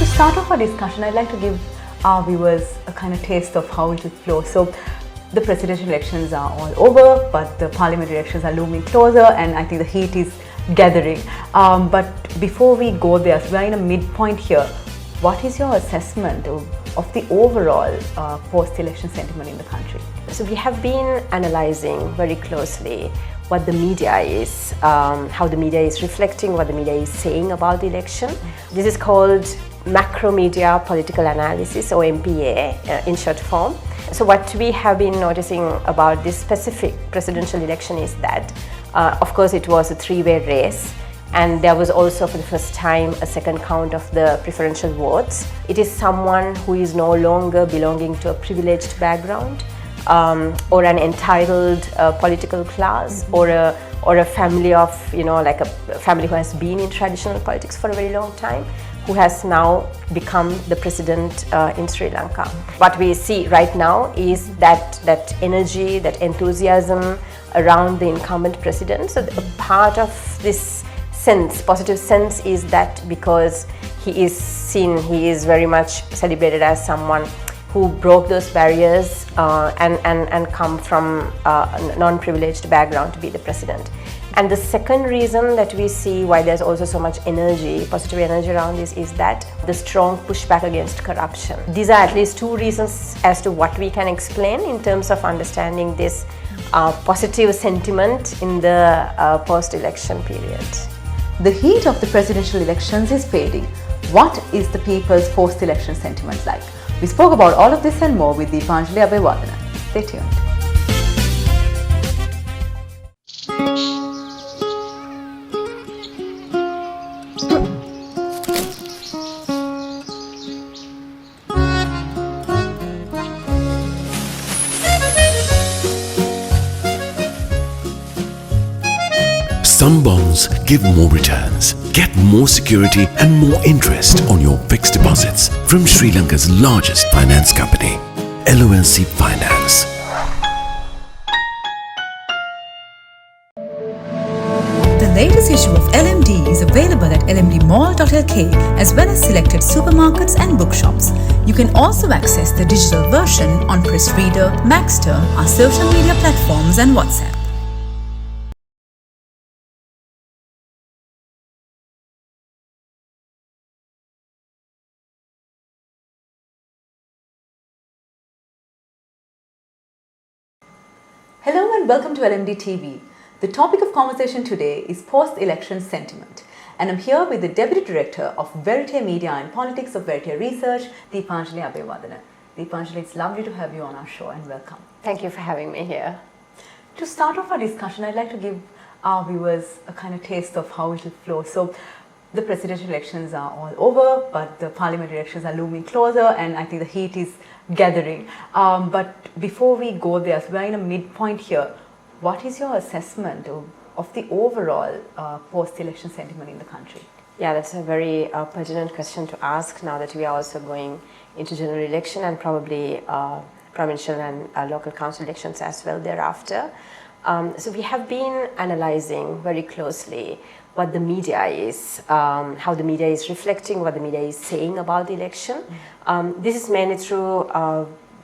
start off our discussion, I'd like to give our viewers a kind of taste of how it will flow. So, the presidential elections are all over, but the parliamentary elections are looming closer, and I think the heat is gathering. But before we go there, so we are in a midpoint here. What is your assessment of the overall post-election sentiment in the country? So we have been analyzing very closely what the media is, how the media is reflecting, what the media is saying about the election. This is called macro media political analysis, or MPA in short form. So what we have been noticing about this specific presidential election is that, of course, it was a three-way race, and there was also for the first time a second count of the preferential votes. It is someone who is no longer belonging to a privileged background or an entitled political class, or a family of, like a family who has been in traditional politics for a very long time, who has now become the president in Sri Lanka. What we see right now is that energy, that enthusiasm around the incumbent president. So a part of this positive sense, is that because he is very much celebrated as someone who broke those barriers and come from a non-privileged background to be the president. And the second reason that we see why there's also so much energy, positive energy around this, is that the strong pushback against corruption. These are at least two reasons as to what we can explain in terms of understanding this positive sentiment in the post-election period. The heat of the presidential elections is fading. What is the people's post-election sentiment like? We spoke about all of this and more with Deepanjalie Abeywardana. Stay tuned. Some bonds give more returns. Get more security and more interest on your fixed deposits from Sri Lanka's largest finance company, LMDtv Finance. The latest issue of LMD is available at lmdmall.lk as well as selected supermarkets and bookshops. You can also access the digital version on Press Reader, Maxter, our social media platforms and WhatsApp. Hello and welcome to LMDtv. The topic of conversation today is post-election sentiment, and I'm here with the Deputy Director of Verité Media and Politics of Verité Research, Deepanjalie Abeywardana. Deepanjalie, it's lovely to have you on our show, and welcome. Thank you for having me here. To start off our discussion, I'd like to give our viewers a kind of taste of how it will flow. So, the presidential elections are all over, but the parliamentary elections are looming closer, and I think the heat is gathering. But before we go there, so we are in a midpoint here. What is your assessment of the overall post-election sentiment in the country? Yeah, that's a very pertinent question to ask now that we are also going into general election and probably provincial and local council elections as well thereafter. So we have been analyzing very closely what the media is, how the media is reflecting, what the media is saying about the election. This is mainly through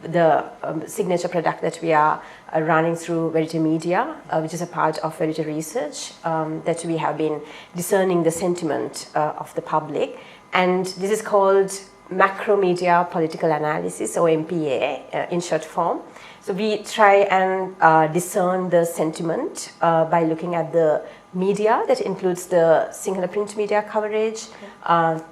the signature product that we are running through Verité Media, which is a part of Verité Research, that we have been discerning the sentiment of the public. And this is called macro media political analysis, or MPA in short form. So we try and discern the sentiment by looking at the media, that includes the singular print media coverage,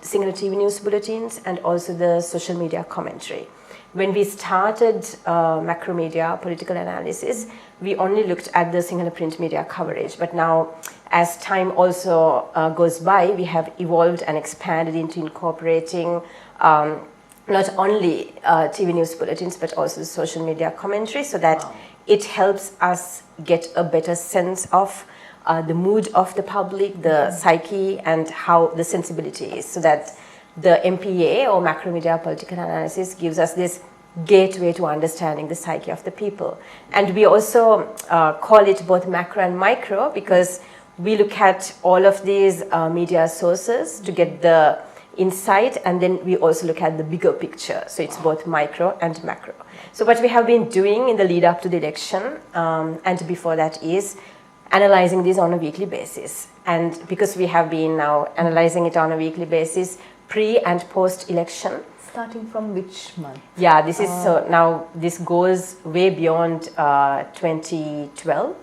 singular TV news bulletins, and also the social media commentary. When we started macro media political analysis, we only looked at the singular print media coverage. But now, as time also goes by, we have evolved and expanded into incorporating not only TV news bulletins, but also the social media commentary, so that it helps us get a better sense of the mood of the public, the psyche, and how the sensibility is, so that the MPA, or macro media political analysis, gives us this gateway to understanding the psyche of the people. And we also call it both macro and micro, because we look at all of these media sources to get the insight, and then we also look at the bigger picture. So it's both micro and macro. So what we have been doing in the lead up to the election and before that is analyzing this on a weekly basis. And because we have been now analyzing it on a weekly basis, pre and post election. Starting from which month? Yeah, this is so now this goes way beyond 2012.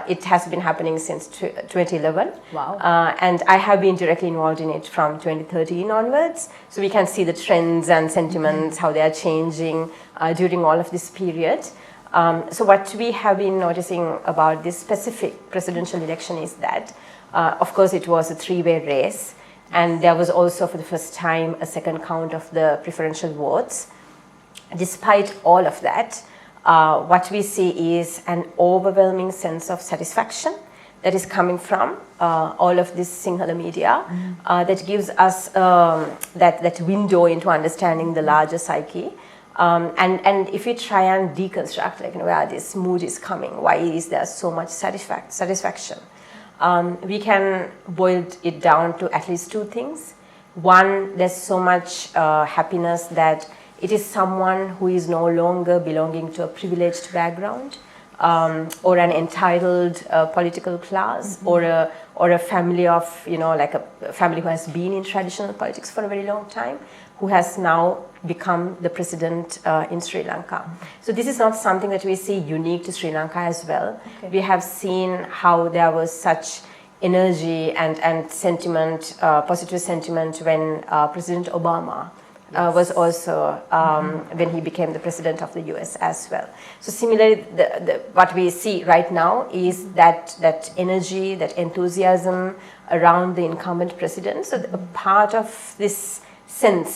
It has been happening since 2011. Wow. And I have been directly involved in it from 2013 onwards. So we can see the trends and sentiments, how they are changing during all of this period. So what we have been noticing about this specific presidential election is that, of course, it was a three-way race. And there was also, for the first time, a second count of the preferential votes. Despite all of that, what we see is an overwhelming sense of satisfaction that is coming from all of this Sinhala media that gives us that window into understanding the larger psyche. And if we try and deconstruct, like, where this mood is coming, why is there so much satisfaction? We can boil it down to at least two things. One, there's so much happiness that it is someone who is no longer belonging to a privileged background or an entitled political class or a family of, like a family who has been in traditional politics for a very long time, who has now become the president in Sri Lanka. So this is not something that we see unique to Sri Lanka as well. Okay. We have seen how there was such energy and sentiment, positive sentiment when President Obama was also when he became the president of the US as well. So similarly, what we see right now is that energy, that enthusiasm around the incumbent president. So a part of this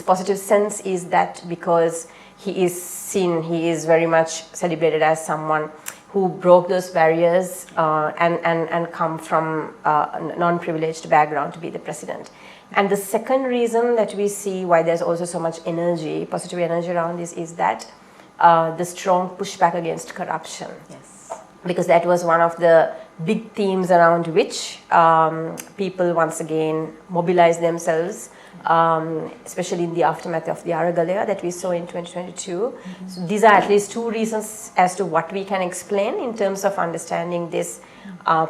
positive sense is that because he is very much celebrated as someone who broke those barriers and come from a non-privileged background to be the president. And the second reason that we see why there's also so much energy, positive energy around this, is that the strong pushback against corruption. Yes. Because that was one of the big themes around which people once again mobilized themselves, especially in the aftermath of the Aragalaya that we saw in 2022. Mm-hmm. So these are at least two reasons as to what we can explain in terms of understanding this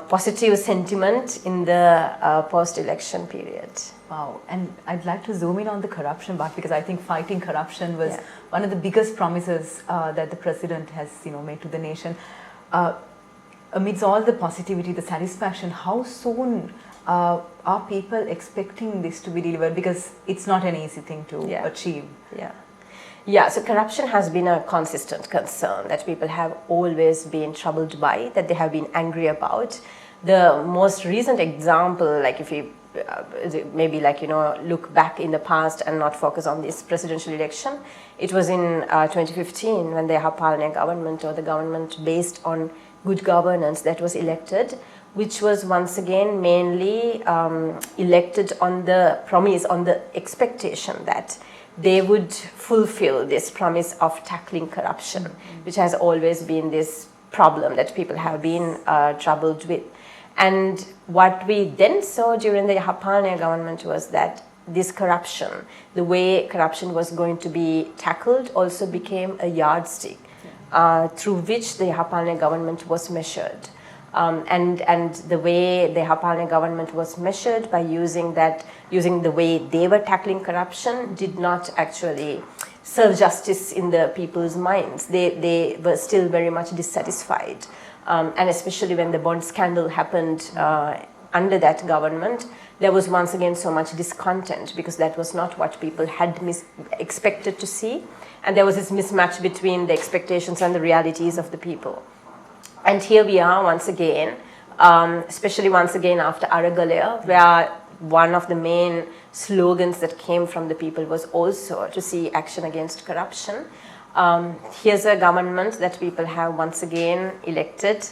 positive sentiment in the post-election period. Wow, and I'd like to zoom in on the corruption part, because I think fighting corruption was one of the biggest promises that the president has made to the nation. Amidst all the positivity, the satisfaction, how soon are people expecting this to be delivered? Because it's not an easy thing to achieve. Yeah, so corruption has been a consistent concern that people have always been troubled by, that they have been angry about. The most recent example, like if you maybe look back in the past and not focus on this presidential election, it was in 2015 when the Yapalne government, or the government based on good governance, that was elected, which was once again mainly elected on the promise, on the expectation that they would fulfill this promise of tackling corruption, which has always been this problem that people have been troubled with. And what we then saw during the Yapalne government was that this corruption, the way corruption was going to be tackled, also became a yardstick through which the Yapalne government was measured. And the way the Yapalne government was measured by using the way they were tackling corruption did not actually serve justice in the people's minds. They were still very much dissatisfied. And especially when the bond scandal happened under that government, there was once again so much discontent, because that was not what people had expected to see. And there was this mismatch between the expectations and the realities of the people. And here we are once again, especially once again after Aragalaya, where one of the main slogans that came from the people was also to see action against corruption. Here's a government that people have once again elected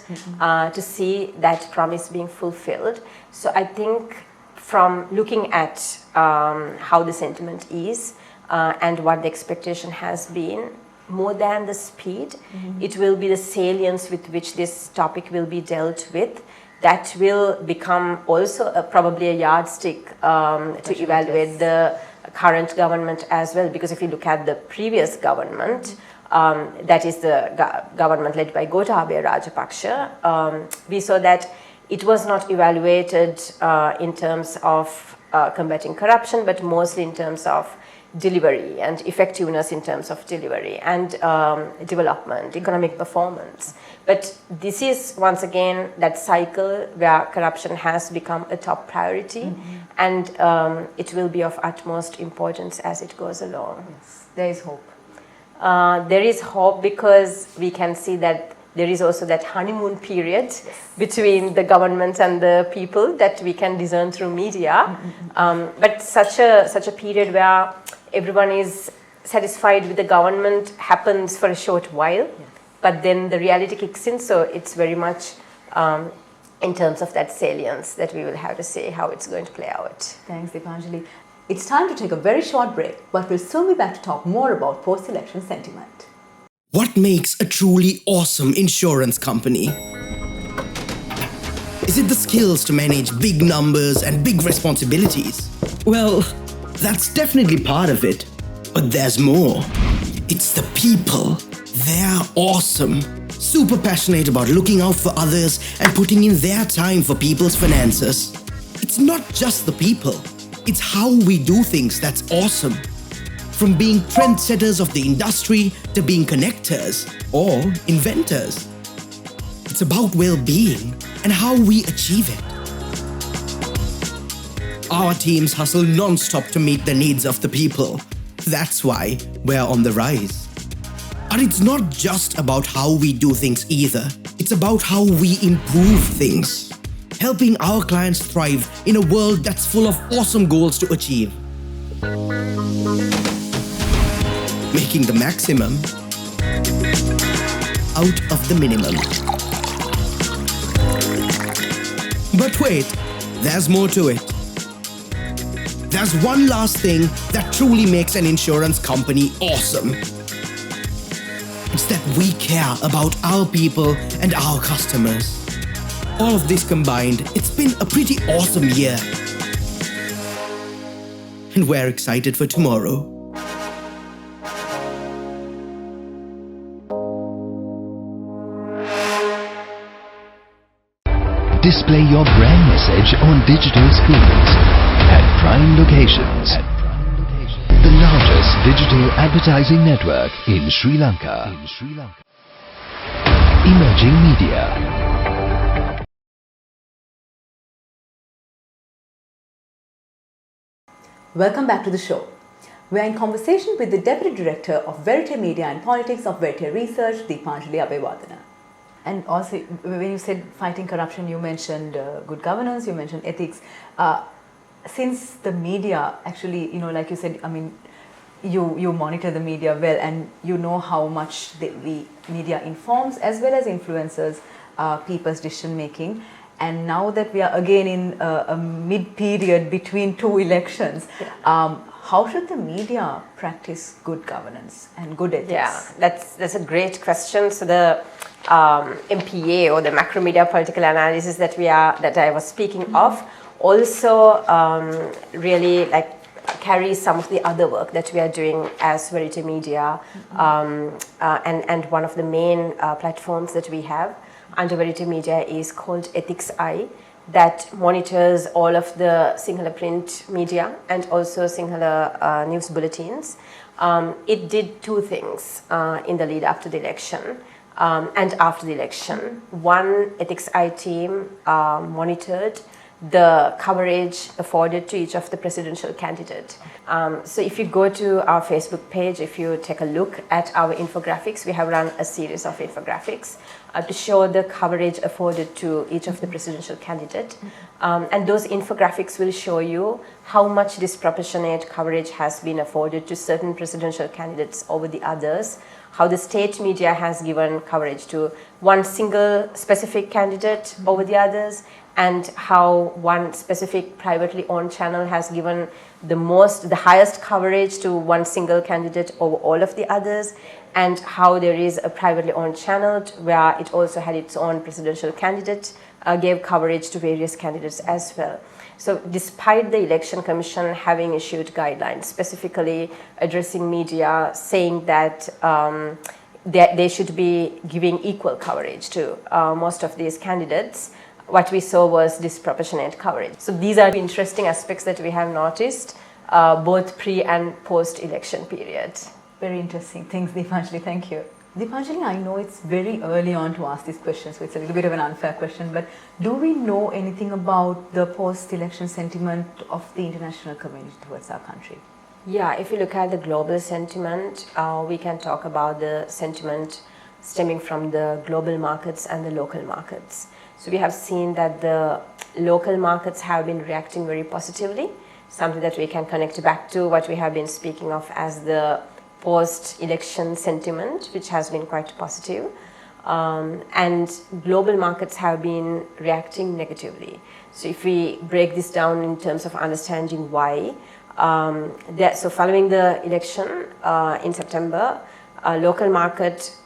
to see that promise being fulfilled. So I think from looking at how the sentiment is and what the expectation has been, more than the speed, it will be the salience with which this topic will be dealt with that will become also probably a yardstick to evaluate the current government as well, because if you look at the previous government, that is the government led by Gotabaya Rajapaksa, we saw that it was not evaluated in terms of combating corruption, but mostly in terms of delivery and effectiveness in terms of delivery and development, economic performance. But this is once again that cycle where corruption has become a top priority, and it will be of utmost importance as it goes along. Yes, there is hope. There is hope because we can see that there is also that honeymoon period between the government and the people that we can discern through media. But such a period where everyone is satisfied with the government happens for a short while, but then the reality kicks in. So it's very much in terms of that salience that we will have to see how it's going to play out. Thanks, Deepanjali. It's time to take a very short break, but we'll soon be back to talk more about post-election sentiment. What makes a truly awesome insurance company? Is it the skills to manage big numbers and big responsibilities? Well, that's definitely part of it. But there's more. It's the people. They're awesome. Super passionate about looking out for others and putting in their time for people's finances. It's not just the people. It's how we do things that's awesome. From being trendsetters of the industry to being connectors or inventors. It's about well-being and how we achieve it. Our teams hustle non-stop to meet the needs of the people. That's why we're on the rise. But it's not just about how we do things either. It's about how we improve things. Helping our clients thrive in a world that's full of awesome goals to achieve. Making the maximum out of the minimum. But wait, there's more to it. There's one last thing that truly makes an insurance company awesome. It's that we care about our people and our customers. All of this combined, it's been a pretty awesome year. And we're excited for tomorrow. Display your brand message on digital screens at prime locations. The largest digital advertising network in Sri Lanka. Emerging Media. Welcome back to the show. We are in conversation with the Deputy Director of Verité Media and Politics of Verité Research, Deepanjalie Abeywardana. And also, when you said fighting corruption, you mentioned good governance, you mentioned ethics. Since the media actually, like you said, I mean, you monitor the media well, and you know how much the media informs as well as influences people's decision making. And now that we are again in a mid-period between two elections, how should the media practice good governance and good ethics? Yeah, that's a great question. So the MPA, or the macro media political analysis that I was speaking of, also really carries some of the other work that we are doing as Verité Media, and one of the main platforms that we have under Verité Media is called Ethics Eye, that monitors all of the Sinhala print media and also Sinhala news bulletins. It did two things in the lead up to the election and after the election. One, Ethics Eye team monitored the coverage afforded to each of the presidential candidates. So if you go to our Facebook page, if you take a look at our infographics, we have run a series of infographics to show the coverage afforded to each of the presidential candidates. And those infographics will show you how much disproportionate coverage has been afforded to certain presidential candidates over the others, how the state media has given coverage to one single specific candidate over the others, and how one specific privately owned channel has given the highest coverage to one single candidate over all of the others, and how there is a privately owned channel where it also had its own presidential candidate, gave coverage to various candidates as well. So despite the Election Commission having issued guidelines specifically addressing media, saying that they should be giving equal coverage to most of these candidates, what we saw was disproportionate coverage. So these are interesting aspects that we have noticed both pre and post-election period. Very interesting things, Deepanjali. Thank you. Deepanjali, I know it's very early on to ask these questions, so it's a little bit of an unfair question, but do we know anything about the post-election sentiment of the international community towards our country? Yeah, if you look at the global sentiment, we can talk about the sentiment stemming from the global markets and the local markets. So we have seen that the local markets have been reacting very positively, something that we can connect back to what we have been speaking of as the post-election sentiment, which has been quite positive. And global markets have been reacting negatively. So if we break this down in terms of understanding why, so following the election in September, local market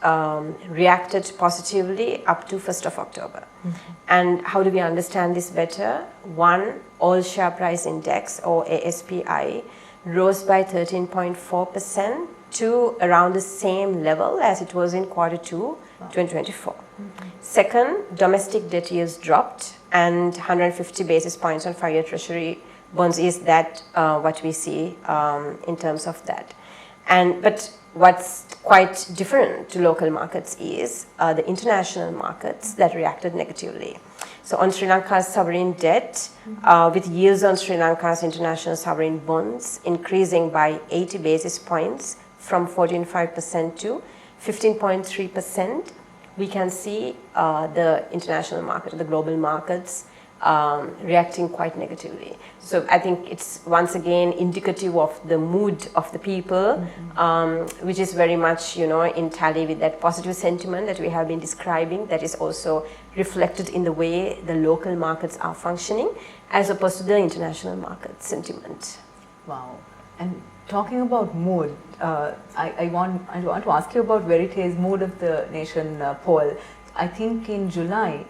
reacted positively up to 1st of October. And how do we understand this better? One, all share price index or ASPI rose by 13.4% to around the same level as it was in Q2 2024. Second, domestic debt yields dropped and 150 basis points on 5-year treasury bonds is that what we see in terms of that. But what's quite different to local markets is the international markets that reacted negatively. So on Sri Lanka's sovereign debt, with yields on Sri Lanka's international sovereign bonds increasing by 80 basis points from 14.5% to 15.3%, we can see the international market, the global markets reacting quite negatively. So I think it's once again indicative of the mood of the people, which is very much, in tally with that positive sentiment that we have been describing, that is also reflected in the way the local markets are functioning as opposed to the international market sentiment. Wow. And talking about mood, I want to ask you about Verité's Mood of the Nation poll. I think in July,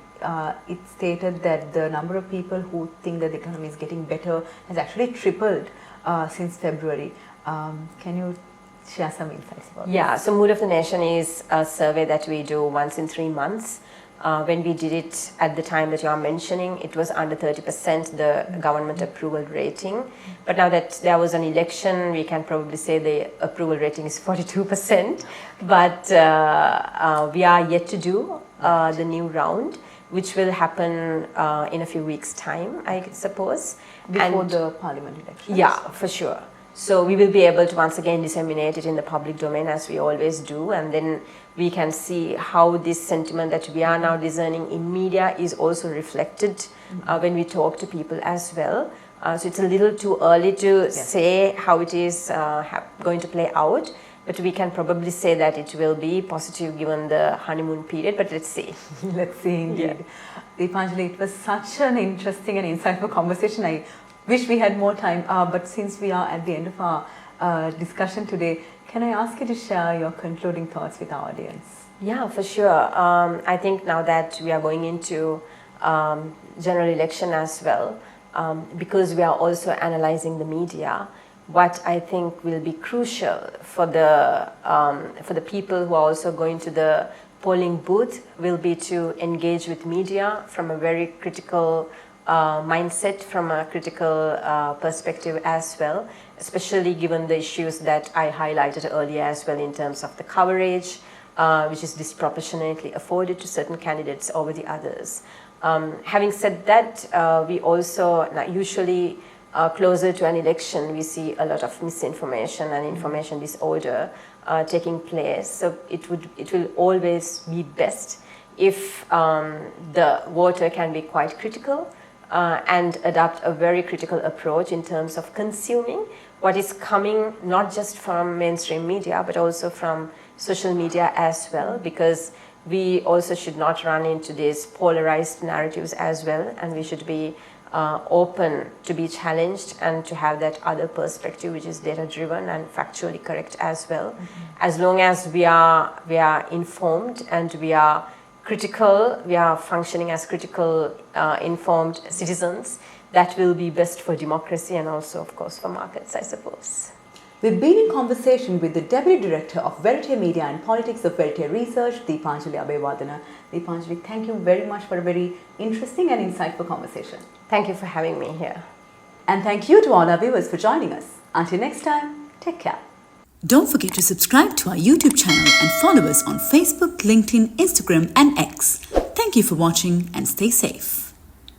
it stated that the number of people who think that the economy is getting better has actually tripled since February. Can you share some insights about this? So Mood of the Nation is a survey that we do once in 3 months. When we did it at the time that you are mentioning, it was under 30% the government approval rating. But now that there was an election, we can probably say the approval rating is 42%. But we are yet to do the new round, which will happen in a few weeks' time, I suppose. Before the parliament elections? Yeah, for sure. So we will be able to once again disseminate it in the public domain as we always do, and then we can see how this sentiment that we are now discerning in media is also reflected when we talk to people as well. So it's a little too early to say how it is going to play out, but we can probably say that it will be positive given the honeymoon period, but let's see. Let's see indeed. Deepanjali, it was such an interesting and insightful conversation. I wish we had more time, but since we are at the end of our discussion today, can I ask you to share your concluding thoughts with our audience? Yeah, for sure. I think now that we are going into general election as well, because we are also analyzing the media, what I think will be crucial for the people who are also going to the polling booth will be to engage with media from a very critical mindset, from a critical perspective as well, especially given the issues that I highlighted earlier as well in terms of the coverage, which is disproportionately afforded to certain candidates over the others. Having said that, we also usually closer to an election, we see a lot of misinformation and information disorder taking place. So it will always be best if the voter can be quite critical and adopt a very critical approach in terms of consuming what is coming not just from mainstream media but also from social media as well, because we also should not run into these polarized narratives as well, and we should be open to be challenged and to have that other perspective which is data driven and factually correct as well. As long as we are informed and we are critical, we are functioning as critical informed citizens, that will be best for democracy and also, of course, for markets, I suppose. We've been in conversation with the Deputy Director of Verité Media and Politics of Verité Research, Deepanjalie Abeywardana. Deepanjalie, thank you very much for a very interesting and insightful conversation. Thank you for having me here. And thank you to all our viewers for joining us. Until next time, take care. Don't forget to subscribe to our YouTube channel and follow us on Facebook, LinkedIn, Instagram and X. Thank you for watching and stay safe.